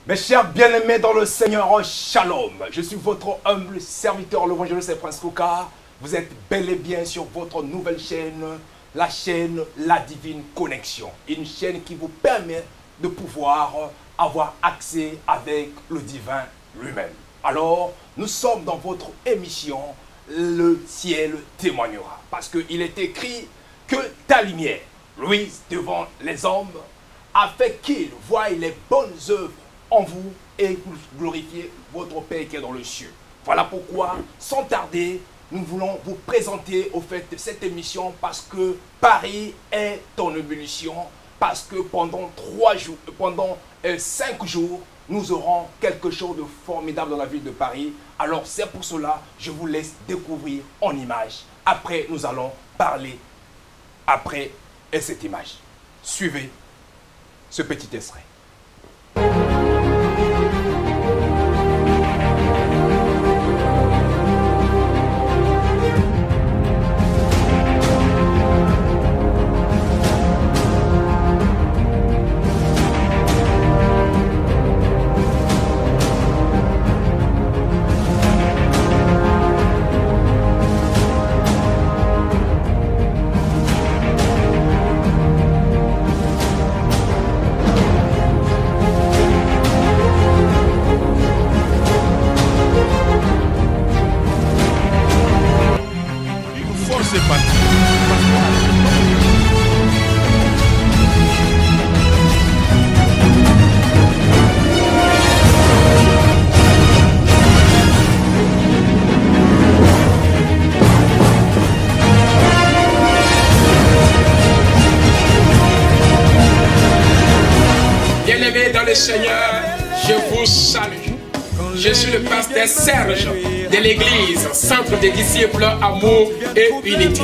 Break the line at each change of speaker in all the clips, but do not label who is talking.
Mes chers bien-aimés dans le Seigneur, Shalom. Je suis votre humble serviteur, l'évangéliste Prince Kouka. Vous êtes bel et bien sur votre nouvelle chaîne, la chaîne La Divine Connexion. Une chaîne qui vous permet de pouvoir avoir accès avec le divin lui-même. Alors, nous sommes dans votre émission Le ciel témoignera. Parce qu'il est écrit que ta lumière luise devant les hommes, afin qu'ils voient les bonnes œuvres en vous et glorifier votre Père qui est dans le ciel. Voilà pourquoi, sans tarder, nous voulons vous présenter au fait cette émission parce que Paris est en ébullition, parce que pendant 5 jours, nous aurons quelque chose de formidable dans la ville de Paris. Alors c'est pour cela que je vous laisse découvrir en images. Après, nous allons parler après cette image. Suivez ce petit extrait.
Bien-aimés dans le Seigneur, je vous salue. Je suis le pasteur Serge de l'église Centre des disciples Amour et Unité.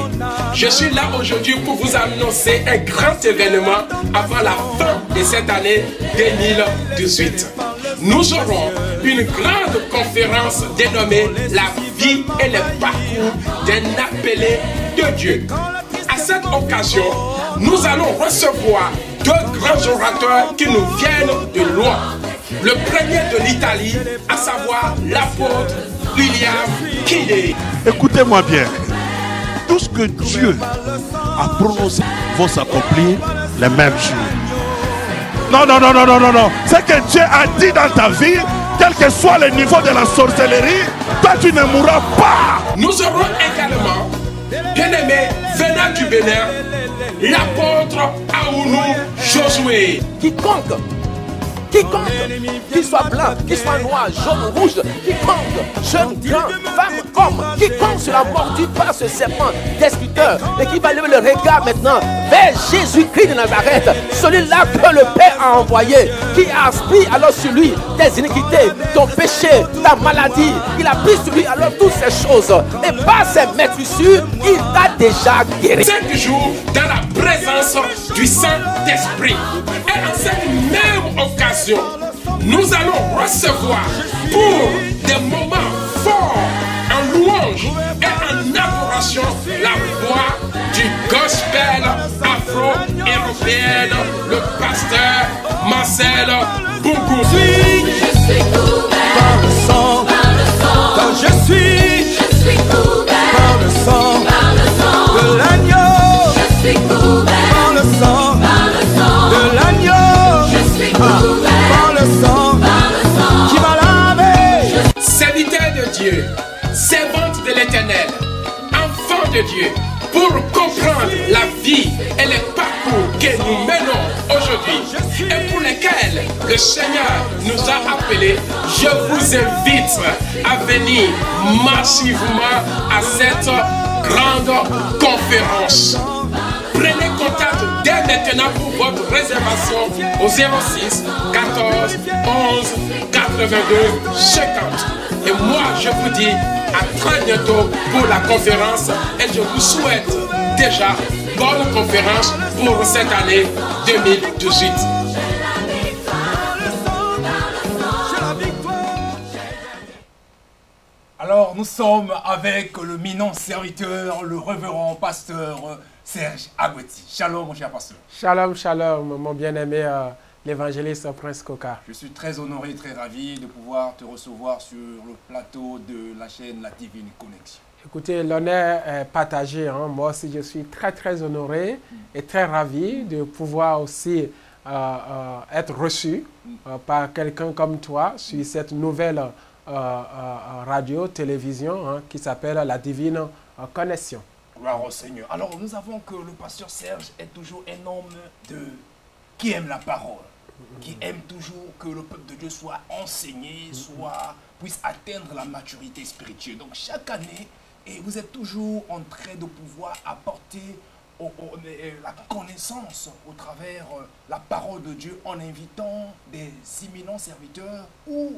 Je suis là aujourd'hui pour vous annoncer un grand événement avant la fin de cette année 2018. Nous aurons une grande conférence dénommée La vie et le parcours d'un appelé de Dieu. À cette occasion, nous allons recevoir deux grands orateurs qui nous viennent de loin. Le premier de l'Italie, à savoir l'apôtre William Kidé.
Écoutez-moi bien. Tout ce que Dieu a prononcé va s'accomplir les mêmes jours. Non, non, non, non, non, non, non. Ce que Dieu a dit dans ta vie, quel que soit le niveau de la sorcellerie, toi tu ne mourras pas.
Nous aurons également, bien-aimé, venant du Bénin, l'apôtre Aounou Josué.
Quiconque, qu'il soit blanc, qu'il soit noir, jaune, rouge, quiconque, jeune, grand, femme, homme, quiconque sera mordu par ce serpent destructeur et qui va lever le regard maintenant vers Jésus-Christ de Nazareth, celui-là que le Père a envoyé, qui a pris alors sur lui tes iniquités, ton péché, ta maladie, il a pris sur lui alors toutes ces choses et par ses maîtrissures, il t'a déjà guéri.
5 jours dans la présence du Saint-Esprit. Et en cette même occasion, nous allons recevoir pour des moments forts en louange et en adoration la voix du gospel afro-européenne, le pasteur Marcel Bougou.
Je suis couvert par le sang, quand je suis couvert par le sang de l'agneau. Je suis couvert par le sang de l'agneau. Je suis couvert par le sang qui m'a lavé.
Serviteur de Dieu, servante de l'Éternel, enfant de Dieu, pour comprendre la vie et les parcours que nous menons aujourd'hui et pour lesquels le Seigneur nous a appelés, je vous invite à venir massivement à cette grande conférence. Prenez contact dès maintenant pour votre réservation au 06 14 11 82 50. Et moi, je vous dis à très bientôt pour la conférence et je vous souhaite déjà bonne conférence pour cette année 2018.
Alors, nous sommes avec le minant serviteur, le révérend pasteur Serge Agoueti. Shalom, mon cher pasteur.
Shalom, shalom, mon bien-aimé l'évangéliste Prince Coca.
Je suis très honoré, très ravi de pouvoir te recevoir sur le plateau de la chaîne La Divine Connexion.
Écoutez, l'honneur est partagé. Hein. Moi aussi, je suis très honoré et très ravi de pouvoir aussi être reçu par quelqu'un comme toi sur cette nouvelle radio, télévision hein, qui s'appelle La Divine Connexion.
Gloire au Seigneur. Alors, nous avons que le pasteur Serge est toujours un homme qui aime la parole, qui aime toujours que le peuple de Dieu soit enseigné, puisse atteindre la maturité spirituelle. Donc, chaque année, et vous êtes toujours en train de pouvoir apporter la connaissance au travers la parole de Dieu en invitant des éminents serviteurs où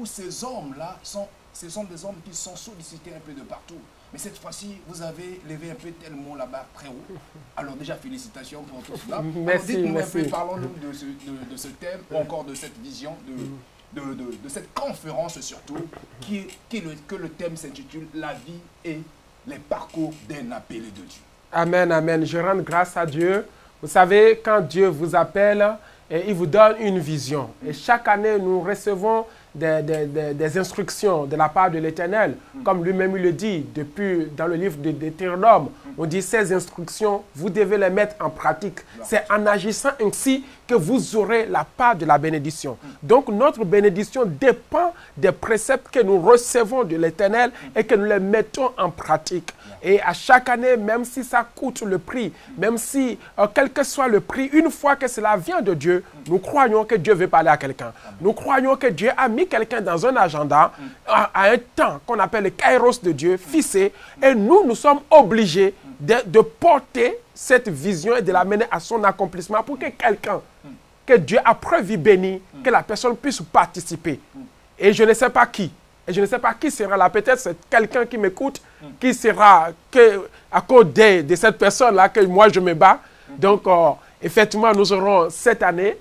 ces hommes-là ce sont des hommes qui sont sollicités un peu de partout. Mais cette fois-ci, vous avez levé un peu tel mot là-bas très haut. Alors déjà, félicitations pour tout cela.
Merci,
dites-nous un
merci.
peu, parlons-nous de ce thème, ou encore de cette vision, de cette conférence surtout, que le thème s'intitule « La vie et les parcours d'un appelé de Dieu ».
Amen, amen. Je rends grâce à Dieu. Vous savez, quand Dieu vous appelle, il vous donne une vision. Et chaque année, nous recevons des instructions de la part de l'Éternel. Comme lui-même le dit, depuis dans le livre de Deutéronome, on dit ces instructions, vous devez les mettre en pratique. C'est en agissant ainsi que vous aurez la part de la bénédiction. Donc notre bénédiction dépend des préceptes que nous recevons de l'Éternel et que nous les mettons en pratique. Et à chaque année, même si ça coûte le prix, même si, quel que soit le prix, une fois que cela vient de Dieu, nous croyons que Dieu veut parler à quelqu'un. Nous croyons que Dieu a mis quelqu'un dans un agenda, à un temps qu'on appelle le kairos de Dieu, fixé, et nous sommes obligés de porter cette vision et de l'amener à son accomplissement pour que quelqu'un, que Dieu a prévu béni, que la personne puisse participer. Et je ne sais pas qui. Et je ne sais pas qui sera là. Peut-être c'est quelqu'un qui m'écoute, qui sera à cause de cette personne-là que moi je me bats. Donc, effectivement, nous aurons cette année,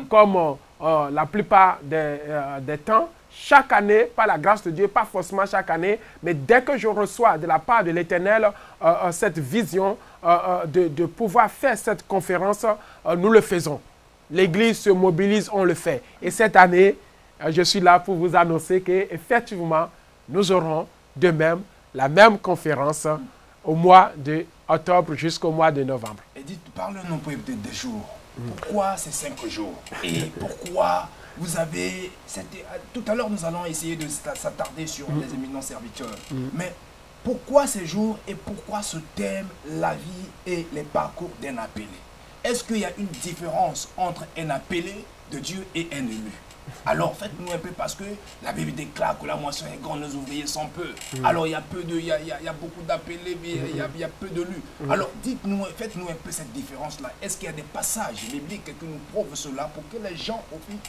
comme la plupart des temps, chaque année, par la grâce de Dieu, pas forcément chaque année, mais dès que je reçois de la part de l'Éternel cette vision de pouvoir faire cette conférence, nous le faisons. L'Église se mobilise, on le fait. Et cette année, je suis là pour vous annoncer qu'effectivement, nous aurons de même la même conférence au mois d'octobre jusqu'au mois de novembre.
Et dites, parlez-nous peut-être des jours. Pourquoi ces 5 jours? Et pourquoi vous avez... Tout à l'heure, nous allons essayer de s'attarder sur les éminents serviteurs. Mais pourquoi ces jours et pourquoi ce thème, la vie et les parcours d'un appelé? Est-ce qu'il y a une différence entre un appelé de Dieu et un élu? Alors faites-nous un peu, parce que la Bible déclare que la moisson est grande, les ouvriers sont peu. Alors il y a beaucoup d'appelés, mais il y a peu de lus. Alors dites-nous, faites-nous un peu cette différence-là. Est-ce qu'il y a des passages bibliques qui nous prouvent cela pour que les gens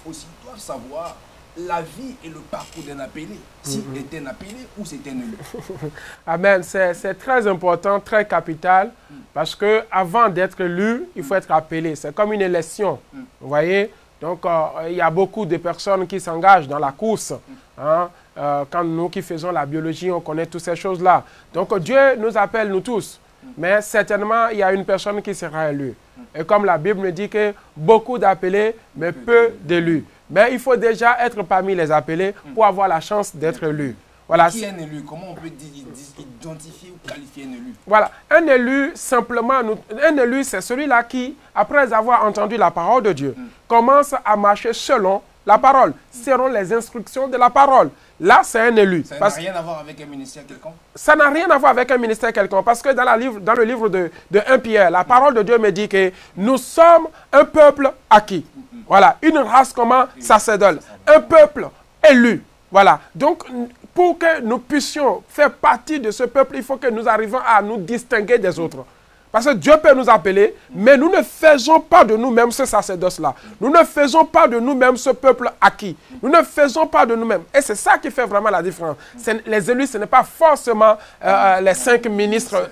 aussi doivent savoir la vie et le parcours d'un appelé, si c'est un appelé ou c'est un élu?
Amen. C'est très important, très capital, parce que avant d'être élu, il faut être appelé. C'est comme une élection, vous voyez. Donc, il y a beaucoup de personnes qui s'engagent dans la course. Hein? Quand nous qui faisons la biologie, on connaît toutes ces choses-là. Donc, Dieu nous appelle, nous tous. Mais certainement, il y a une personne qui sera élue. Et comme la Bible nous dit que beaucoup d'appelés, mais peu d'élus. Mais il faut déjà être parmi les appelés pour avoir la chance d'être élu. Voilà.
Qui est un élu? Comment on peut identifier ou qualifier un élu?
Voilà. Un élu, simplement, un élu, c'est celui-là qui, après avoir entendu la parole de Dieu, commence à marcher selon la parole, selon les instructions de la parole. Là, c'est un élu.
Ça n'a rien à voir avec un ministère quelconque?
Ça n'a rien à voir avec un ministère quelconque. Parce que dans le livre de 1 Pierre, la parole de Dieu me dit que nous sommes un peuple acquis. Voilà. Une race comment sacerdoce. Un peuple élu. Voilà. Donc, pour que nous puissions faire partie de ce peuple, il faut que nous arrivions à nous distinguer des autres. Parce que Dieu peut nous appeler, mais nous ne faisons pas de nous-mêmes ce sacerdoce-là. Nous ne faisons pas de nous-mêmes ce peuple acquis. Nous ne faisons pas de nous-mêmes. Et c'est ça qui fait vraiment la différence. Les élus, ce n'est pas forcément les 5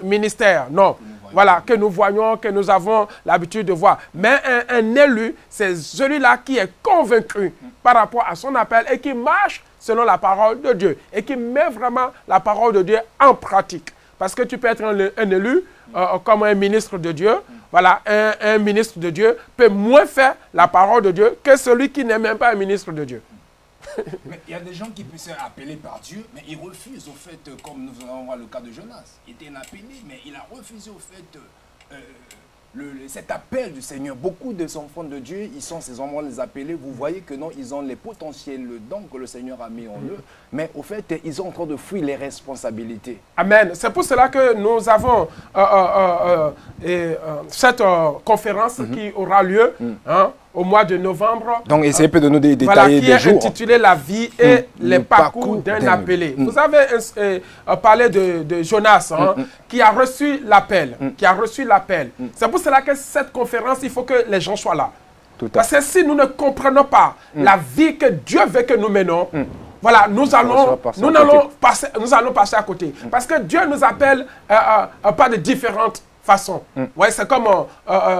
ministères. Non. Voilà, que nous voyons, que nous avons l'habitude de voir. Mais un élu, c'est celui-là qui est convaincu par rapport à son appel et qui marche selon la parole de Dieu. Et qui met vraiment la parole de Dieu en pratique. Parce que tu peux être un élu comme un ministre de Dieu. Voilà, un ministre de Dieu peut moins faire la parole de Dieu que celui qui n'est même pas un ministre de Dieu.
Mais il y a des gens qui peuvent être appelés par Dieu, mais ils refusent au fait, comme nous allons voir le cas de Jonas. Il était appelé, mais il a refusé au fait cet appel du Seigneur. Beaucoup des enfants de Dieu, ils sont ces enfants les appelés. Vous voyez que non, ils ont les potentiels, le don que le Seigneur a mis en eux, mais au fait, ils ont encore de fuir les responsabilités.
Amen. C'est pour cela que nous avons cette conférence qui aura lieu au mois de novembre.
Donc, essayez de nous détailler
voilà,
des jours.
Qui est intitulé La vie et les parcours d'un appelé. Vous avez parlé de Jonas, qui a reçu l'appel. C'est pour cela que cette conférence, il faut que les gens soient là. Parce que si nous ne comprenons pas la vie que Dieu veut que nous menons, voilà, nous allons passer à côté. Parce que Dieu nous appelle pas de différentes façons. Ouais, c'est comme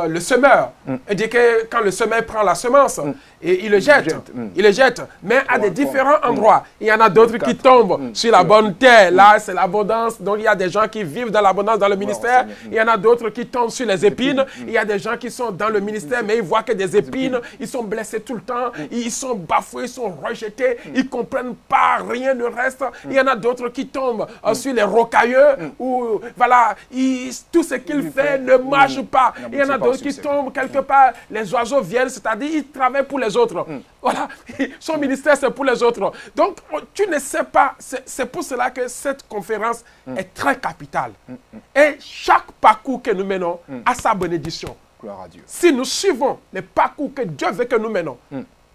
le semeur. Il dit que quand le semeur prend la semence, et il le jette. Mais à des différents endroits. Il y en a d'autres qui tombent sur la bonne terre. Là, c'est l'abondance. Donc, il y a des gens qui vivent dans l'abondance dans le ministère. Il y en a d'autres qui tombent sur les épines. Il y a des gens qui sont dans le ministère, mais ils voient que des épines. Ils sont blessés tout le temps. Ils sont bafoués, ils sont rejetés. Ils ne comprennent pas, rien ne reste. Il y en a d'autres qui tombent sur les rocailleux où, voilà, tout ce qu'ils font ne marche pas. Il y en a d'autres qui tombent quelque part. Les oiseaux viennent, c'est-à-dire ils travaillent pour les autres. Voilà, son ministère c'est pour les autres. Donc tu ne sais pas, c'est pour cela que cette conférence est très capitale. Et chaque parcours que nous menons a sa bénédiction.
Gloire à Dieu.
Si nous suivons les parcours que Dieu veut que nous menons,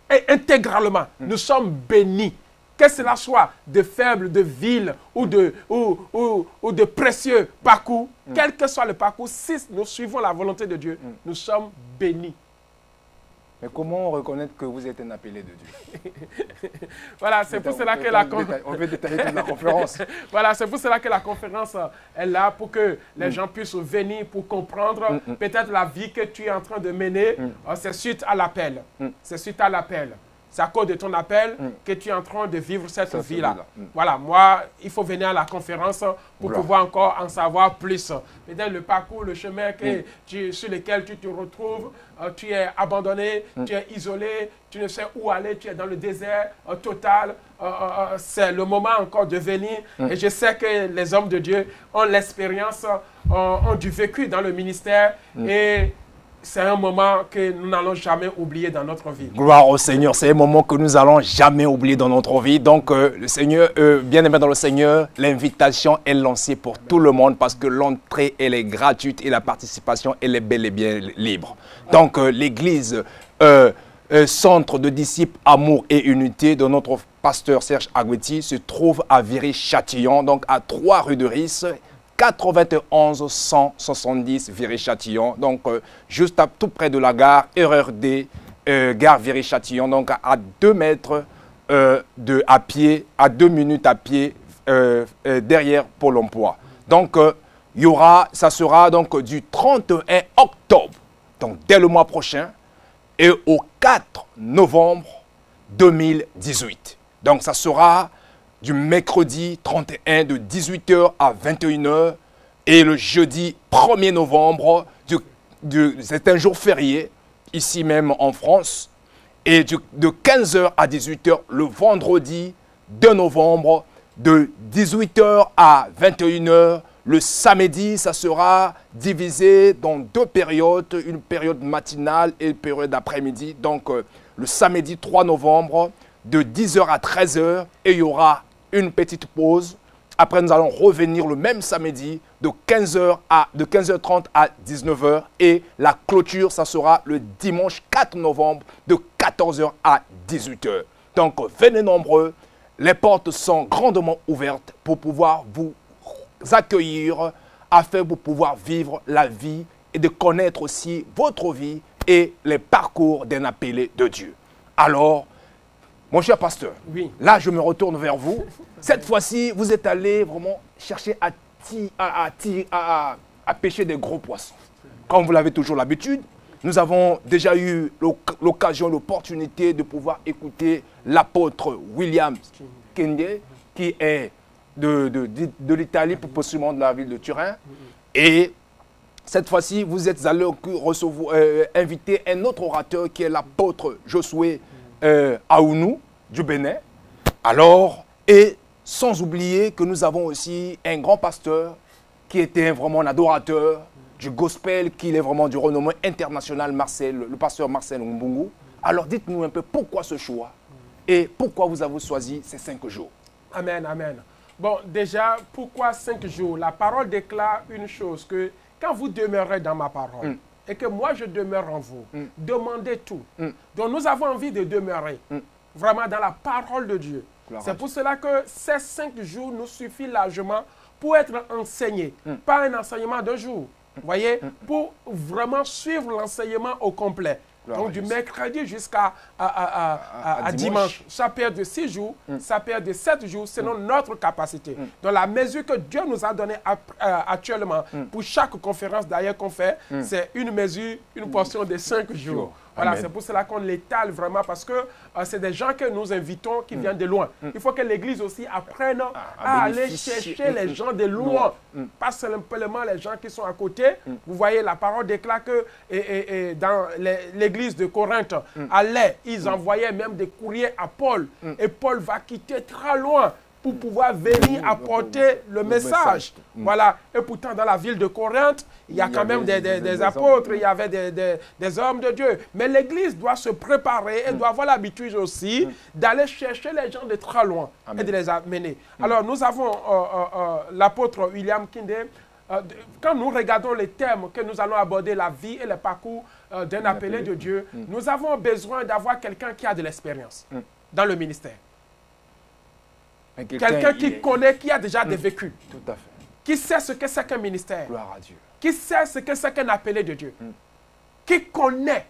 et intégralement, nous sommes bénis. Que cela soit de faibles, de vils ou de précieux parcours, quel que soit le parcours, si nous suivons la volonté de Dieu, nous sommes bénis.
Mais comment reconnaître que vous êtes un appelé de Dieu?
Voilà, c'est pour cela que la conférence...
On veut détailler toute la conférence.
Voilà, c'est pour cela que la conférence est là, pour que les gens puissent venir pour comprendre peut-être la vie que tu es en train de mener. C'est suite à l'appel. C'est suite à l'appel. C'est à cause de ton appel que tu es en train de vivre cette vie-là. Voilà, moi, il faut venir à la conférence pour pouvoir encore en savoir plus. Peut-être le parcours, le chemin sur lequel tu te retrouves, tu es abandonné, tu es isolé, tu ne sais où aller, tu es dans le désert total. C'est le moment encore de venir. Et je sais que les hommes de Dieu ont l'expérience, ont du vécu dans le ministère. Et c'est un moment que nous n'allons jamais oublier dans notre vie.
Gloire au Seigneur, c'est un moment que nous n'allons jamais oublier dans notre vie. Donc, le Seigneur, bien aimé dans le Seigneur, l'invitation est lancée pour tout le monde parce que l'entrée, elle est gratuite et la participation, elle est bel et bien libre. Donc, l'Église, centre de disciples, amour et unité de notre pasteur Serge Agouetti se trouve à Viry-Châtillon, donc à 3 rue de Ris, 91 170 Viry-Châtillon, donc juste tout près de la gare RERD, gare Viry-Châtillon, donc à 2 mètres à pied, à 2 minutes à pied derrière Pôle emploi. Donc ça sera donc du 31 octobre, donc dès le mois prochain, et au 4 novembre 2018. Donc ça sera du mercredi 31 de 18h à 21h et le jeudi 1er novembre, c'est un jour férié ici même en France, et de 15h à 18h le vendredi 2 novembre de 18h à 21h. Le samedi, ça sera divisé dans 2 périodes, une période matinale et une période d'après-midi. Donc le samedi 3 novembre de 10h à 13h et il y aura une petite pause. Après, nous allons revenir le même samedi de 15h30 à 19h. Et la clôture, ça sera le dimanche 4 novembre de 14h à 18h. Donc, venez nombreux. Les portes sont grandement ouvertes pour pouvoir vous accueillir afin de pouvoir vivre la vie et de connaître aussi votre vie et les parcours d'un appelé de Dieu. Alors, mon cher pasteur, là je me retourne vers vous. Cette fois-ci, vous êtes allé vraiment chercher à pêcher des gros poissons. Comme vous l'avez toujours l'habitude, nous avons déjà eu l'occasion, l'opportunité de pouvoir écouter l'apôtre William Kende, qui est de l'Italie, plus précisément de la ville de Turin. Et cette fois-ci, vous êtes allé inviter un autre orateur qui est l'apôtre Josué Aounou du Bénin. Alors, et sans oublier que nous avons aussi un grand pasteur qui était vraiment un adorateur du gospel, qui est vraiment du renommé international, le pasteur Marcel Mbungu. Alors dites-nous un peu pourquoi ce choix et pourquoi vous avez choisi ces 5 jours.
Amen, amen. Bon, déjà, pourquoi 5 jours? La parole déclare une chose, que quand vous demeurez dans ma parole et que moi je demeure en vous, demandez tout. Donc nous avons envie de demeurer vraiment dans la parole de Dieu. C'est pour cela que ces 5 jours nous suffisent largement pour être enseignés, pas un enseignement d'un jour. Vous voyez, pour vraiment suivre l'enseignement au complet. Donc du mercredi jusqu'à dimanche. Ça perd de 6 jours, ça perd de 7 jours selon notre capacité. Dans la mesure que Dieu nous a donné actuellement, pour chaque conférence d'ailleurs qu'on fait, c'est une mesure, une portion de 5 jours. Voilà, c'est pour cela qu'on l'étale vraiment, parce que c'est des gens que nous invitons qui viennent de loin. Il faut que l'Église aussi apprenne à aller chercher les gens de loin, pas simplement les gens qui sont à côté. Vous voyez, la parole déclare que dans l'Église de Corinthe, ils envoyaient même des courriers à Paul. Et Paul va quitter très loin pour pouvoir venir apporter le message. Voilà. Et pourtant, dans la ville de Corinthe, il y a quand même des apôtres, il y avait des hommes de Dieu. Mais l'Église doit se préparer et doit avoir l'habitude aussi d'aller chercher les gens de très loin et de les amener. Alors, nous avons l'apôtre William Kindé. Quand nous regardons les thèmes que nous allons aborder, la vie et le parcours d'un appelé de Dieu, nous avons besoin d'avoir quelqu'un qui a de l'expérience dans le ministère. Quelqu'un qui connaît, qui a déjà des vécus.
Tout à fait.
Qui sait ce que c'est qu'un ministère.
Gloire à Dieu.
Qui sait ce que c'est qu'un appelé de Dieu. Qui connaît.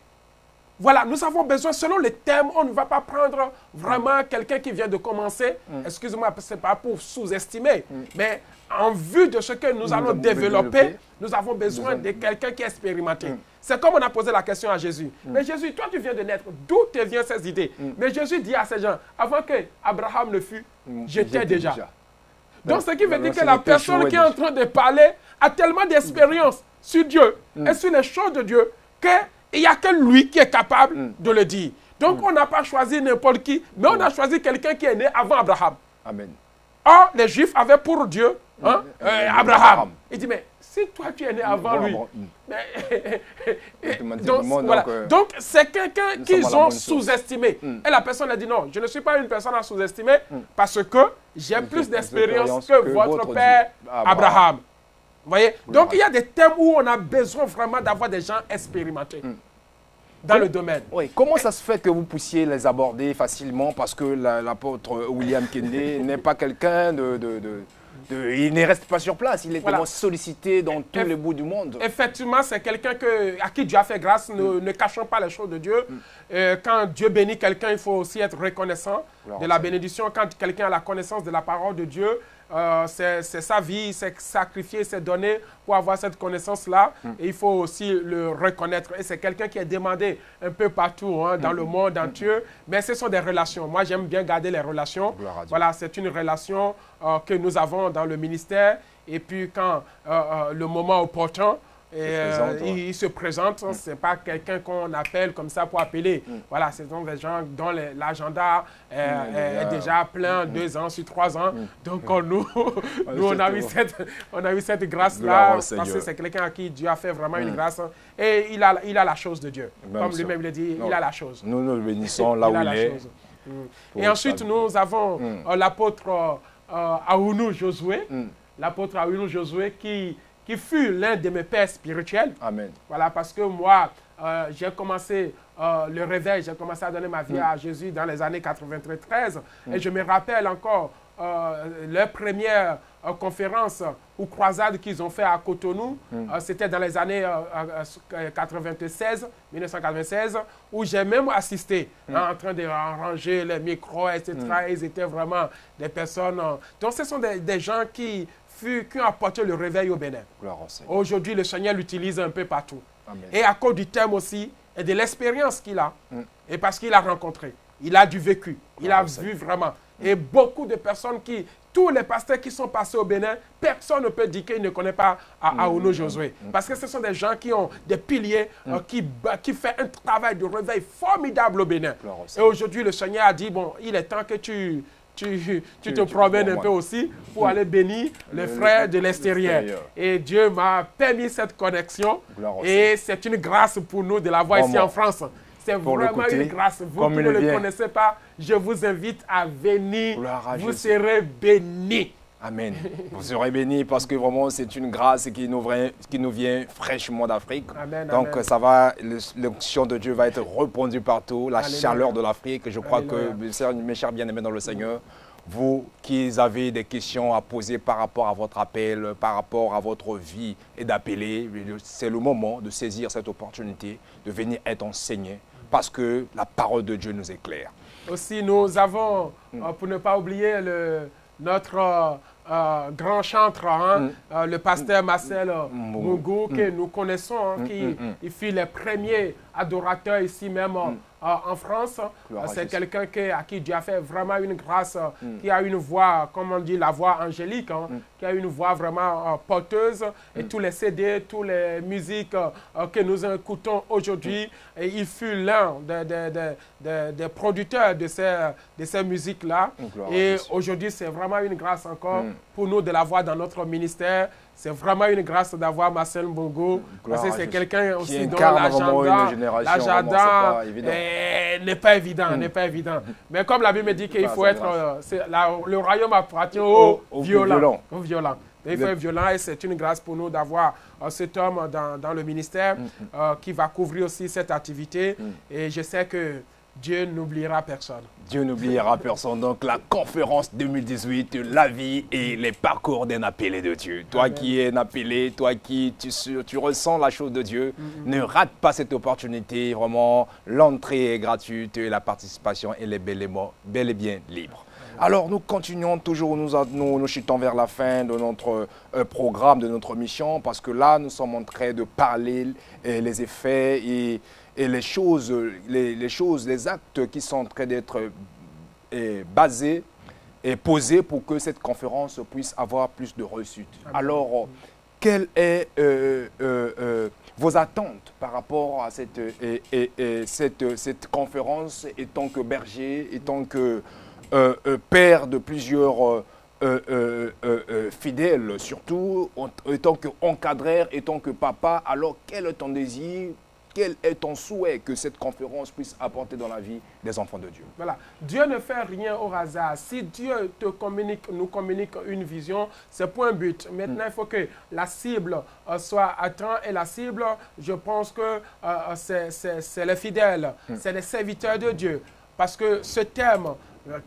Voilà, nous avons besoin, selon les thèmes, on ne va pas prendre vraiment quelqu'un qui vient de commencer. Excusez-moi, ce n'est pas pour sous-estimer. Mais en vue de ce que nous allons développer, nous avons besoin de quelqu'un qui est expérimenté. C'est comme on a posé la question à Jésus. Mais Jésus, toi tu viens de naître, d'où te viennent ces idées? Mais Jésus dit à ces gens, avant que Abraham ne fût, j'étais déjà. Donc ce qui veut dire que la personne qui est en train de parler a tellement d'expérience sur Dieu et sur les choses de Dieu qu'il n'y a que lui qui est capable de le dire. Donc on n'a pas choisi n'importe qui, mais on a choisi quelqu'un qui est né avant Abraham.
Amen.
Or, les Juifs avaient pour Dieu Abraham. Il dit, mais si toi tu es né avant lui, donc c'est quelqu'un qu'ils ont sous-estimé. Et la personne a dit, non, je ne suis pas une personne à sous-estimer parce que j'ai plus d'expérience que votre père Abraham. Vous voyez? Donc il y a des thèmes où on a besoin vraiment d'avoir des gens expérimentés dans le domaine.
Oui. Comment ça se fait que vous puissiez les aborder facilement, parce que l'apôtre William Kindé n'est pas quelqu'un il ne reste pas sur place, il est vraiment sollicité dans tous les bouts du monde. Effectivement,
c'est quelqu'un à qui Dieu a fait grâce, ne cachons pas les choses de Dieu. Quand Dieu bénit quelqu'un, il faut aussi être reconnaissant de la bénédiction. Quand quelqu'un a la connaissance de la parole de Dieu, c'est sa vie, c'est sacrifié, c'est donné pour avoir cette connaissance-là. Et il faut aussi le reconnaître. Et c'est quelqu'un qui est demandé un peu partout dans le monde entier. Mais ce sont des relations. Moi, j'aime bien garder les relations. Voilà, c'est une relation que nous avons dans le ministère. Et puis, quand le moment opportun, il se présente, ce n'est pas quelqu'un qu'on appelle comme ça pour appeler. Voilà, ce sont des gens dont l'agenda est déjà plein, 2 ans sur 3 ans. Donc nous on a eu cette grâce-là, parce que c'est quelqu'un à qui Dieu a fait vraiment une grâce. Et il a la chose de Dieu. Comme lui-même le dit, il a la chose.
Nous le bénissons là où il est.
Et ensuite, nous avons l'apôtre Aounou Josué. L'apôtre Aounou Josué qui fut l'un de mes pères spirituels.
Amen.
Voilà, parce que moi, j'ai commencé le réveil, j'ai commencé à donner ma vie à Jésus dans les années 93. Et je me rappelle encore leur première conférence ou croisade qu'ils ont fait à Cotonou. C'était dans les années 1996, où j'ai même assisté en train de ranger les micros, etc. Ils étaient vraiment des personnes... donc, ce sont des gens qui ont apporté le réveil au Bénin. Aujourd'hui, le Seigneur l'utilise un peu partout. Amen. Et à cause du thème aussi, et de l'expérience qu'il a, et parce qu'il a rencontré, il a du vécu, il a vu vraiment. Et beaucoup de personnes qui tous les pasteurs qui sont passés au Bénin, personne ne peut dire qu'il ne connaît pas Aouno Josué. Parce que ce sont des gens qui ont des piliers, qui font un travail de réveil formidable au Bénin. Et aujourd'hui, le Seigneur a dit, bon, il est temps que tu te promènes un peu aussi pour aller bénir les frères de l'extérieur. Et Dieu m'a permis cette connexion. Et c'est une grâce pour nous de l'avoir ici en France. C'est vraiment une grâce. Vous qui ne le connaissez pas, je vous invite à venir. Vous serez bénis.
Amen. Vous serez bénis parce que vraiment c'est une grâce qui nous vient fraîchement d'Afrique. Donc amen. Ça va, l'onction de Dieu va être répandue partout, la chaleur de l'Afrique. Je crois que mes chers bien-aimés dans le Seigneur, vous qui avez des questions à poser par rapport à votre appel, par rapport à votre vie et d'appeler, c'est le moment de saisir cette opportunité, de venir être enseigné parce que la parole de Dieu nous éclaire.
Aussi, nous avons, pour ne pas oublier notre grand chantre, le pasteur Marcel Mungu, que nous connaissons, qui fut le premier adorateur ici même en France. C'est quelqu'un à qui Dieu a fait vraiment une grâce, qui a une voix, comme on dit, la voix angélique, qui a une voix vraiment porteuse. Et tous les CD, toutes les musiques que nous écoutons aujourd'hui, il fut l'un des producteurs de ces musiques-là. Et aujourd'hui, c'est vraiment une grâce encore pour nous de l'avoir dans notre ministère. C'est vraiment une grâce d'avoir Marcel Mbongo, parce que c'est quelqu'un aussi dont l'agenda n'est pas évident, n'est pas évident. Mais comme la Bible me dit qu'il faut être, le royaume appartient aux violents. Il faut être violent et c'est une grâce pour nous d'avoir cet homme dans le ministère qui va couvrir aussi cette activité. Et je sais que Dieu n'oubliera personne.
Dieu n'oubliera personne. Donc la conférence 2018, la vie et les parcours d'un appelé de Dieu. Toi qui es un appelé, toi qui tu ressens la chose de Dieu, ne rate pas cette opportunité. Vraiment, l'entrée est gratuite et la participation elle est bel et bien libre. Alors nous continuons toujours, nous chutons vers la fin de notre programme, de notre mission, parce que là nous sommes en train de parler les effets et les choses, les actes qui sont en train d'être basés et posés pour que cette conférence puisse avoir plus de réussite. Alors, quelles sont vos attentes par rapport à cette conférence, étant que berger, étant que père de plusieurs fidèles, surtout, étant qu'encadreur, étant que papa, alors quel est ton désir? Quel est ton souhait que cette conférence puisse apporter dans la vie des enfants de Dieu?
Voilà. Dieu ne fait rien au hasard. Si Dieu nous communique une vision, c'est pour un but. Maintenant, il faut que la cible soit atteinte. Et la cible, je pense que c'est les fidèles, c'est les serviteurs de Dieu. Parce que ce thème,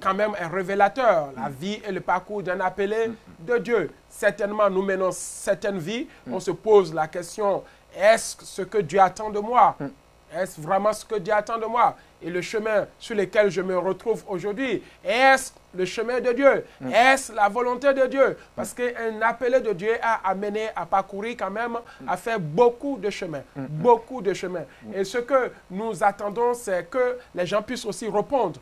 quand même, est révélateur. La vie et le parcours d'un appelé de Dieu. Certainement, nous menons certaines vies. On se pose la question, est-ce ce que Dieu attend de moi? Est-ce vraiment ce que Dieu attend de moi? Et le chemin sur lequel je me retrouve aujourd'hui, est-ce le chemin de Dieu? Est-ce la volonté de Dieu? Parce qu'un appelé de Dieu a amené à parcourir quand même, à faire beaucoup de chemins. Beaucoup de chemins. Et ce que nous attendons, c'est que les gens puissent aussi répondre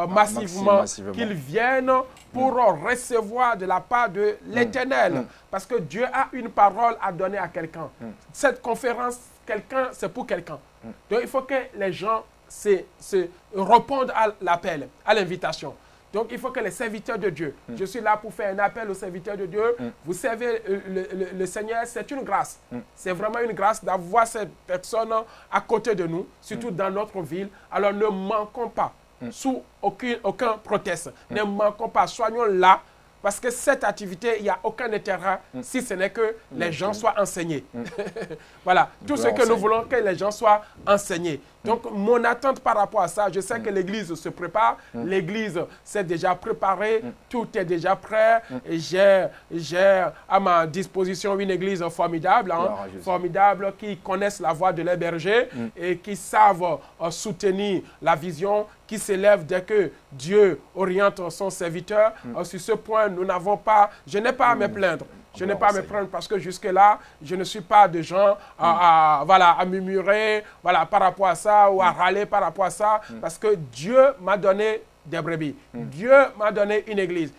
massivement, qu'ils viennent pour recevoir de la part de l'Éternel. Parce que Dieu a une parole à donner à quelqu'un. Cette conférence, c'est pour quelqu'un. Donc il faut que les gens se répondent à l'appel, à l'invitation. Donc il faut que les serviteurs de Dieu, je suis là pour faire un appel aux serviteurs de Dieu. Vous servez le Seigneur, c'est une grâce. C'est vraiment une grâce d'avoir cette personne à côté de nous, surtout dans notre ville. Alors ne manquons pas, sous aucun proteste. Ne manquons pas, soignons là. Parce que cette activité, il n'y a aucun intérêt si ce n'est que les gens soient enseignés. Voilà, tout ce que nous voulons, que les gens soient enseignés. Donc, mon attente par rapport à ça, je sais que l'Église se prépare, l'Église s'est déjà préparée, tout est déjà prêt. J'ai à ma disposition une Église formidable, formidable, qui connaissent la voix de leurs bergers et qui savent soutenir la vision, qui s'élève dès que Dieu oriente son serviteur. Sur ce point, nous n'avons pas, je n'ai pas à me plaindre. Je n'ai pas à me plaindre parce que jusque-là, je ne suis pas de gens à murmurer par rapport à ça ou à râler par rapport à ça. Parce que Dieu m'a donné des brebis. Dieu m'a donné une église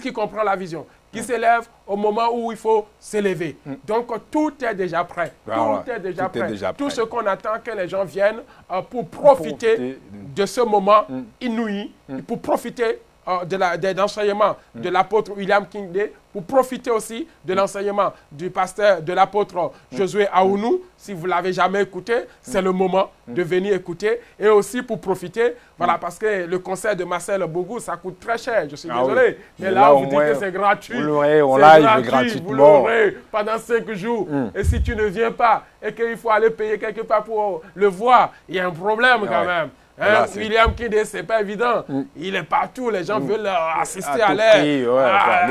qui comprend la vision, qui s'élève au moment où il faut s'élever. Donc tout est déjà prêt.
Voilà,
Tout est déjà
tout est
prêt.
déjà
Tout
prêt.
ce qu'on attend que les gens viennent pour profiter de ce moment inouï, pour profiter de l'enseignement de l'apôtre William Kingsley, pour profiter aussi de l'enseignement du pasteur, de l'apôtre Josué Aounou. Si vous ne l'avez jamais écouté, c'est le moment de venir écouter. Et aussi pour profiter, voilà, parce que le concert de Marcel Bougou, ça coûte très cher. Je suis désolé.
Oui.
Mais là,
au
vous dites
moins,
que c'est gratuit.
Vous l'aurez en
C'est
live
gratuit,
gratuitement.
vous l'aurez pendant 5 jours. Et si tu ne viens pas et qu'il faut aller payer quelque part pour le voir, il y a un problème quand
ouais.
même.
Voilà,
William Kingsley, c'est pas évident. Il est partout. Les gens veulent assister à
tout
l'air.
prix,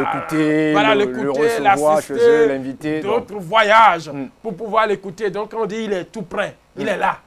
l'écouter,
Voilà,
le
l'écouter,
recevoir chez eux,
l'assister.
l'inviter.
D'autres voyages pour pouvoir l'écouter. Donc on dit il est tout prêt. Il est là.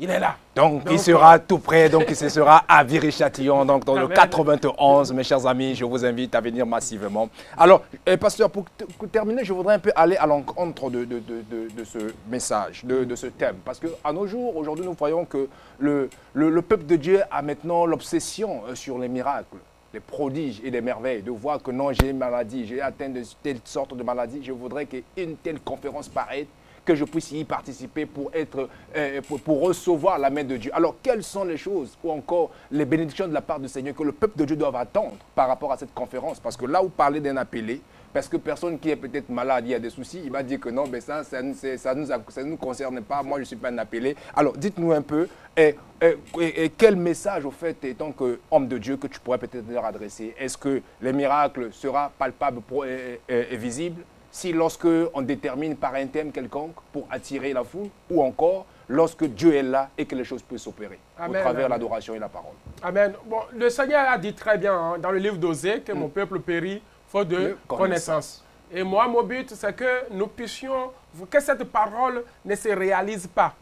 Il est là.
Donc, il sera tout près, donc ce sera à Viry-Châtillon, donc dans le 91, mes chers amis, je vous invite à venir massivement. Alors, pasteur, pour terminer, je voudrais un peu aller à l'encontre de ce message, de ce thème, parce qu'à nos jours, aujourd'hui, nous voyons que le peuple de Dieu a maintenant l'obsession sur les miracles, les prodiges et les merveilles, de voir que non, j'ai une maladie, j'ai atteint de telle sorte de maladie, je voudrais qu'une telle conférence pareille, que je puisse y participer pour recevoir la main de Dieu. Alors, quelles sont les choses ou encore les bénédictions de la part du Seigneur que le peuple de Dieu doit attendre par rapport à cette conférence? Parce que là, vous parlez d'un appelé, parce que personne qui est peut-être malade, il y a des soucis, il va dire que non, mais ça ne nous concerne pas, moi je ne suis pas un appelé. Alors, dites-nous un peu, quel message, au fait, étant qu'homme de Dieu, que tu pourrais peut-être leur adresser? Est-ce que les miracles seront palpables et visibles? Si lorsque on détermine par un thème quelconque pour attirer la foule, ou encore lorsque Dieu est là et que les choses peuvent s'opérer au travers de l'adoration et la parole.
Amen. Bon, le Seigneur a dit très bien dans le livre d'Osée que mon peuple périt faute de connaissance. Et moi, mon but, c'est que nous puissions, que cette parole ne se réalise pas.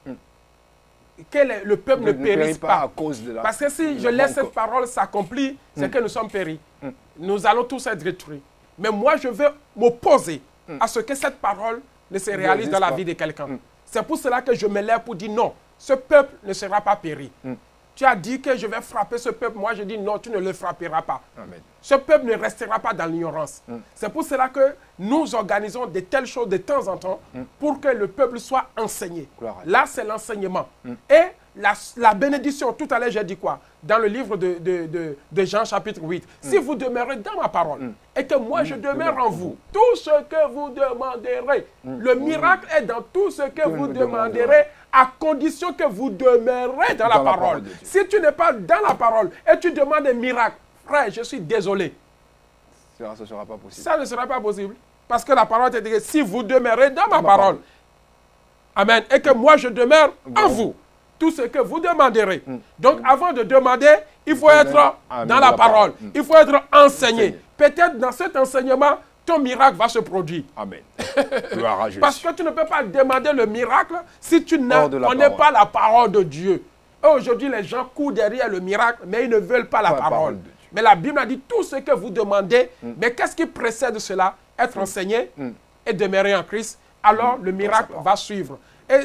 Que le peuple ne périsse pas.
À cause de
Parce que si je laisse cette parole s'accomplir, c'est que nous sommes péris. Nous allons tous être détruits. Mais moi, je veux m'opposer à ce que cette parole ne se réalise dans la vie de quelqu'un. C'est pour cela que je me lève pour dire non, ce peuple ne sera pas péri. Tu as dit que je vais frapper ce peuple, moi je dis non, tu ne le frapperas pas. Amen. Ce peuple ne restera pas dans l'ignorance. C'est pour cela que nous organisons de telles choses de temps en temps pour que le peuple soit enseigné. Là, c'est l'enseignement. Et la bénédiction, tout à l'heure j'ai dit quoi? Dans le livre de Jean chapitre 8. Si vous demeurez dans ma parole et que moi je demeure en vous, tout ce que vous demanderez, le miracle est dans tout ce que vous demanderez à condition que vous demeurez dans la parole. Si tu n'es pas dans la parole et tu demandes un miracle, frère, je suis désolé.
Ça ne sera pas possible.
Ça ne sera pas possible. Parce que la parole te dit que si vous demeurez dans ma parole, amen, et que moi je demeure en vous, tout ce que vous demanderez. Donc, avant de demander, il faut être dans la parole. Il faut être enseigné. Peut-être dans cet enseignement, ton miracle va se produire.
Amen.
Parce que tu ne peux pas demander le miracle si tu ne connais pas la parole de Dieu. Aujourd'hui, les gens courent derrière le miracle, mais ils ne veulent pas la parole. Mais la Bible a dit tout ce que vous demandez. Mais qu'est-ce qui précède cela? Être enseigné et demeurer en Christ. Alors, le miracle va suivre. Et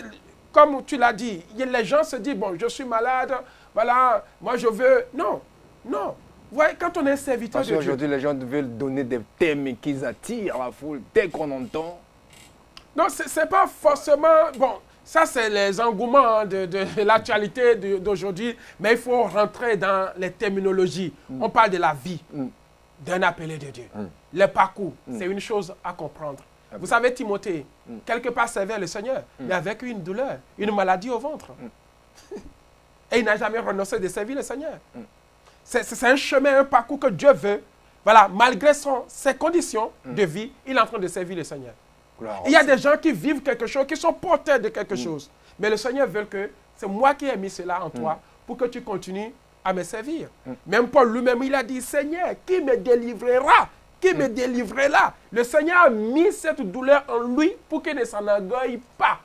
comme tu l'as dit, les gens se disent, bon, je suis malade, voilà, moi je veux... Non, non. Vous voyez, quand on est serviteur de Dieu...
Aujourd'hui, les gens veulent donner des thèmes qui attirent la foule dès qu'on entend.
Non, ce n'est pas forcément... Bon, ça, c'est les engouements de l'actualité d'aujourd'hui, mais il faut rentrer dans les terminologies. On parle de la vie d'un appelé de Dieu. Le parcours, c'est une chose à comprendre. Vous savez, Timothée, quelque part servait le Seigneur, mais avec une douleur, une maladie au ventre. Et il n'a jamais renoncé de servir le Seigneur. C'est un chemin, un parcours que Dieu veut. Voilà, malgré ses conditions de vie, il est en train de servir le Seigneur. Il y a des gens qui vivent quelque chose, qui sont porteurs de quelque chose. Mais le Seigneur veut que c'est moi qui ai mis cela en toi pour que tu continues à me servir. Même Paul lui-même, il a dit, Seigneur, qui me délivrera? Qui me délivrera? Le Seigneur a mis cette douleur en lui pour qu'il ne s'en orgueille pas.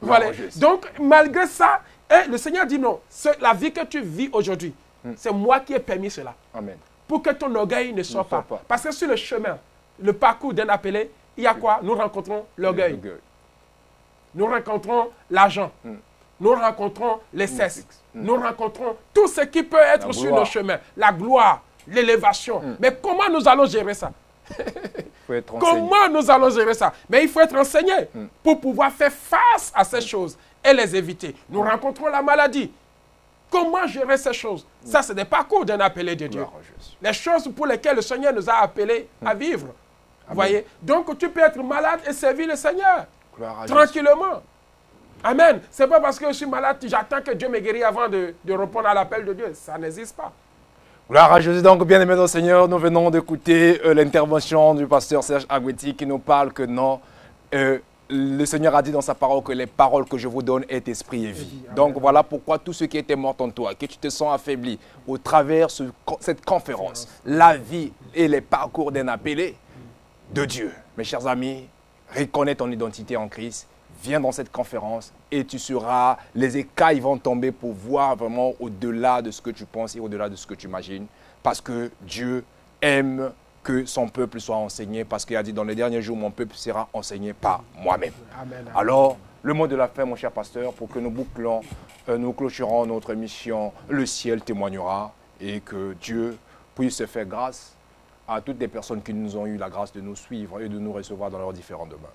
Voilà. Donc, malgré ça, le Seigneur dit non, la vie que tu vis aujourd'hui, c'est moi qui ai permis cela.
Amen.
Pour que ton orgueil ne soit pas. Parce que sur le chemin, le parcours d'un appelé, il y a quoi? Nous rencontrons l'orgueil. Nous rencontrons l'argent. nous rencontrons les cesses, nous rencontrons tout ce qui peut être sur nos chemins, la gloire, l'élévation. Mais comment nous allons gérer ça? Comment nous allons gérer ça? Mais il faut être enseigné pour pouvoir faire face à ces choses et les éviter. Nous rencontrons la maladie. Comment gérer ces choses? Ça, c'est des parcours d'un appelé de Dieu. Les choses pour lesquelles le Seigneur nous a appelés à vivre. Vous voyez? Donc, tu peux être malade et servir le Seigneur. Tranquillement. Amen. Ce n'est pas parce que je suis malade que j'attends que Dieu me guérisse avant de répondre à l'appel de Dieu. Ça n'existe pas.
Gloire à Jésus. Donc, bien aimé dans le Seigneur, nous venons d'écouter l'intervention du pasteur Serge Agoueti qui nous parle que non, le Seigneur a dit dans sa parole que les paroles que je vous donne est esprit et vie. Donc, voilà pourquoi tout ce qui était mort en toi, que tu te sens affaibli au travers de cette conférence, la vie et les parcours d'un appelé de Dieu. Mes chers amis, reconnais ton identité en Christ. Viens dans cette conférence et tu seras, les écailles vont tomber pour voir vraiment au-delà de ce que tu penses et au-delà de ce que tu imagines. Parce que Dieu aime que son peuple soit enseigné, parce qu'il a dit dans les derniers jours, mon peuple sera enseigné par moi-même. Alors, le mot de la fin, mon cher pasteur, pour que nous bouclons, nous clôturons notre émission, le ciel témoignera et que Dieu puisse se faire grâce à toutes les personnes qui nous ont eu la grâce de nous suivre et de nous recevoir dans leurs différentes demeures.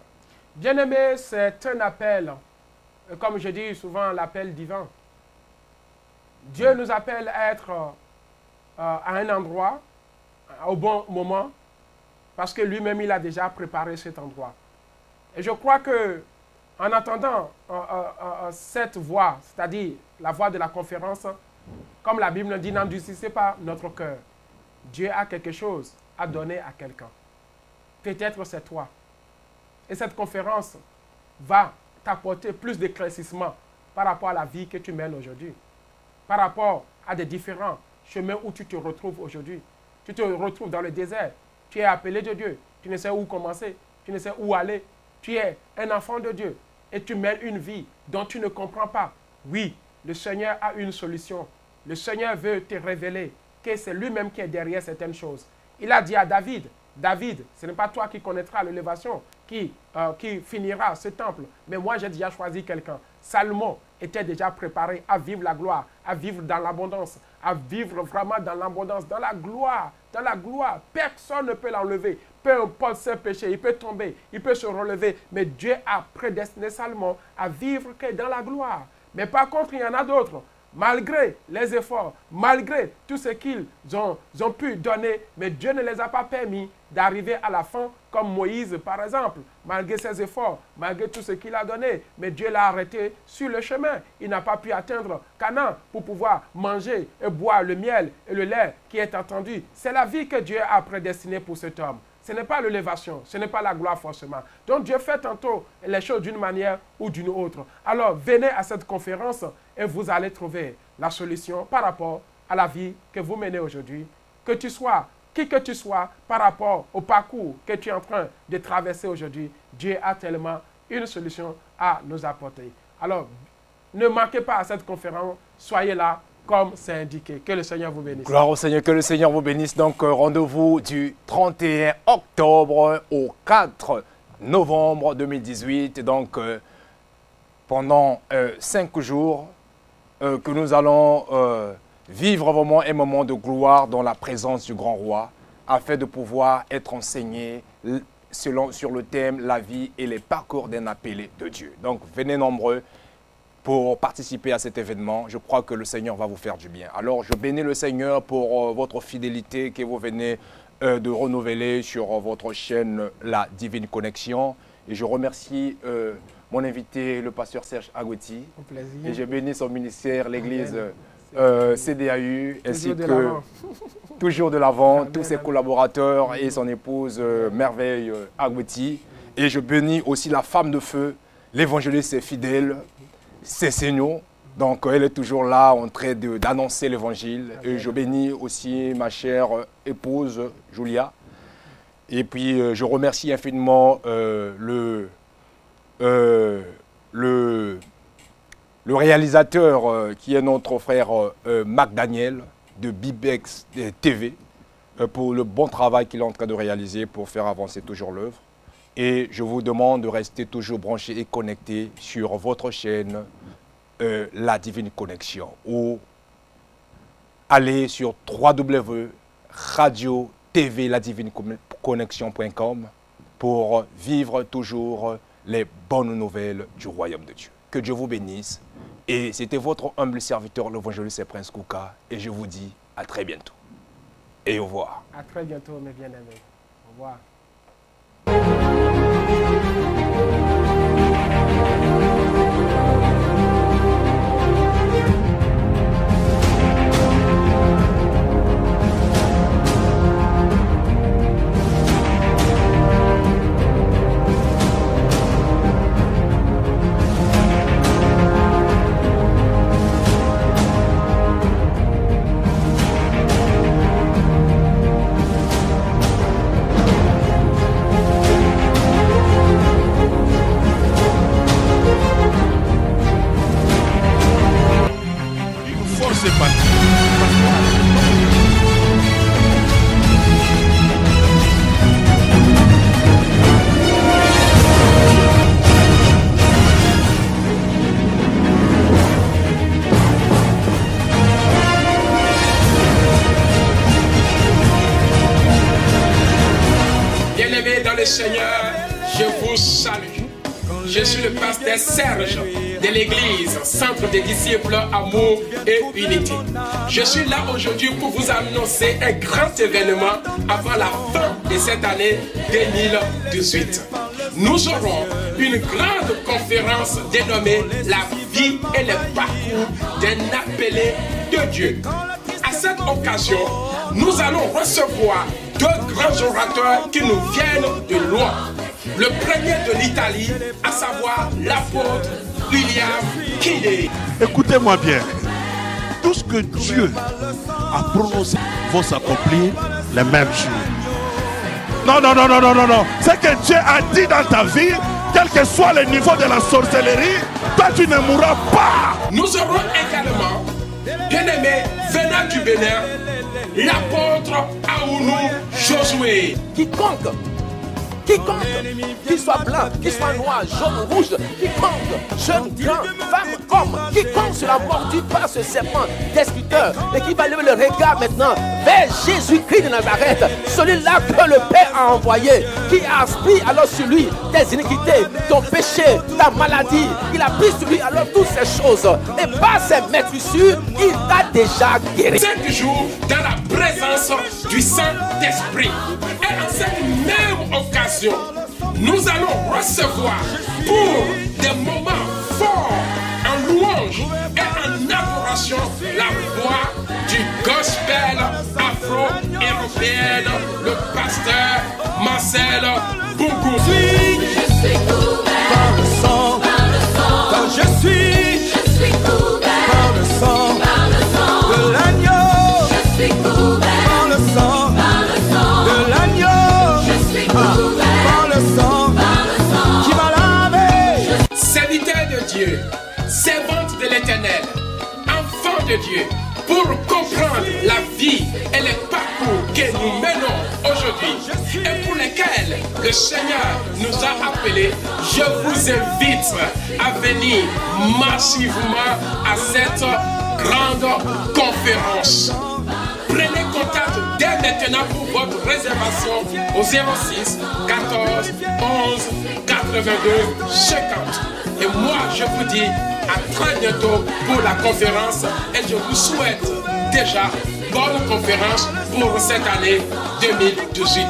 Bien-aimé, c'est un appel, comme je dis souvent, l'appel divin. Dieu nous appelle à être à un endroit, au bon moment, parce que lui-même, il a déjà préparé cet endroit. Et je crois que, en attendant cette voie, c'est-à-dire la voie de la conférence, comme la Bible dit, n'endurcissez pas notre cœur. Dieu a quelque chose à donner à quelqu'un. Peut-être c'est toi. Et cette conférence va t'apporter plus d'éclaircissement par rapport à la vie que tu mènes aujourd'hui, par rapport à des différents chemins où tu te retrouves aujourd'hui. Tu te retrouves dans le désert, tu es appelé de Dieu, tu ne sais où commencer, tu ne sais où aller. Tu es un enfant de Dieu et tu mènes une vie dont tu ne comprends pas. Oui, le Seigneur a une solution. Le Seigneur veut te révéler que c'est lui-même qui est derrière certaines choses. Il a dit à David, David, ce n'est pas toi qui connaîtras l'élévation, qui finira ce temple, mais moi j'ai déjà choisi quelqu'un. Salomon était déjà préparé à vivre la gloire, à vivre dans l'abondance, à vivre vraiment dans l'abondance, dans la gloire, dans la gloire. Personne ne peut l'enlever. Peu importe ses péchés, il peut tomber, il peut se relever, mais Dieu a prédestiné Salomon à vivre que dans la gloire. Mais par contre, il y en a d'autres. Malgré les efforts, malgré tout ce qu'ils ont pu donner, mais Dieu ne les a pas permis d'arriver à la fin, comme Moïse par exemple, malgré ses efforts, malgré tout ce qu'il a donné, mais Dieu l'a arrêté sur le chemin. Il n'a pas pu atteindre Canaan pour pouvoir manger et boire le miel et le lait qui est attendu. C'est la vie que Dieu a prédestinée pour cet homme. Ce n'est pas l'élévation, ce n'est pas la gloire forcément. Donc Dieu fait tantôt les choses d'une manière ou d'une autre. Alors venez à cette conférence et vous allez trouver la solution par rapport à la vie que vous menez aujourd'hui. Que tu sois, qui que tu sois, par rapport au parcours que tu es en train de traverser aujourd'hui, Dieu a tellement une solution à nous apporter. Alors, ne manquez pas à cette conférence, soyez là comme c'est indiqué. Que le Seigneur vous bénisse.
Gloire au Seigneur, que le Seigneur vous bénisse. Donc, rendez-vous du 31 octobre au 4 novembre 2018. Donc, pendant 5 jours, que nous allons vivre vraiment un moment de gloire dans la présence du grand roi, afin de pouvoir être enseigné sur le thème « La vie et les parcours d'un appelé de Dieu ». Donc, venez nombreux pour participer à cet événement. Je crois que le Seigneur va vous faire du bien. Alors, je bénis le Seigneur pour votre fidélité que vous venez de renouveler sur votre chaîne La Divine Connexion. Et je remercie mon invité, le pasteur Serge Agoueti. Et je bénis son ministère, l'église CDAU, ainsi que toujours de l'avant, tous ses collaborateurs et son épouse Merveille Agoueti. Et je bénis aussi la femme de feu, l'évangéliste fidèle, Cécénio. Donc elle est toujours là en train d'annoncer l'évangile. Et je bénis aussi ma chère épouse Julia. Et puis je remercie infiniment le réalisateur qui est notre frère Mac Daniel de Bibex TV pour le bon travail qu'il est en train de réaliser pour faire avancer toujours l'œuvre. Et je vous demande de rester toujours branchés et connectés sur votre chaîne la Divine Connexion ou allez sur www.radio-tv-la-divine-connexion.com pour vivre toujours les bonnes nouvelles du royaume de Dieu. Que Dieu vous bénisse. Et c'était votre humble serviteur, l'évangéliste Prince Kouka. Et je vous dis à très bientôt. Et au revoir.
À très bientôt, mes bien-aimés. Au revoir.
Bien-aimés dans le Seigneur, je vous salue. Je suis le pasteur Serge de l'église Centre des disciples Amour et Unité. Je suis là aujourd'hui pour vous annoncer un grand événement avant la fin de cette année 2018. Nous aurons une grande conférence dénommée La vie et le parcours d'un appelé de Dieu. À cette occasion, nous allons recevoir deux grands orateurs qui nous viennent de loin. Le premier de l'Italie, à savoir l'apôtre William Kidé.
Écoutez-moi bien. Tout ce que Dieu a prononcé va s'accomplir les mêmes jours. Non, non, non, non, non, non, non. Ce que Dieu a dit dans ta vie, quel que soit le niveau de la sorcellerie, toi tu ne mourras pas.
Nous aurons également, bien-aimé, venant du Bénin, l'apôtre Aounou Josué.
Quiconque, qu'il soit blanc, qu'il soit noir, jaune, rouge, quiconque, jeune, grand, femme, homme, quiconque sera mordu par ce serpent destructeur et qui va lever le regard maintenant vers Jésus-Christ de Nazareth, celui-là que le Père a envoyé, qui a pris alors sur lui tes iniquités, ton péché, ta maladie, il a pris sur lui alors toutes ces choses et par ses maîtrissures, il t'a déjà guéri.
5 jours dans la présence du Saint-Esprit. Et en cette même occasion, nous allons recevoir pour des moments forts en louange et en adoration la voix du gospel afro-européenne, le pasteur Marcel Bougou.
Je suis couvert par le sang, car je suis couvert par le sang de l'agneau. Je suis couvert par le sang de l'agneau. Je suis couvert par le sang qui m'a lavé.
Serviteur de Dieu, servante de l'Éternel, enfant de Dieu, pour comprendre la vie et les parcours que nous menons aujourd'hui et pour lesquels le Seigneur nous a appelés, je vous invite à venir massivement à cette grande conférence. Prenez contact dès maintenant pour votre réservation au 06 14 11 82 50. Et moi, je vous dis à très bientôt pour la conférence et je vous souhaite déjà bonne conférence pour cette année 2018.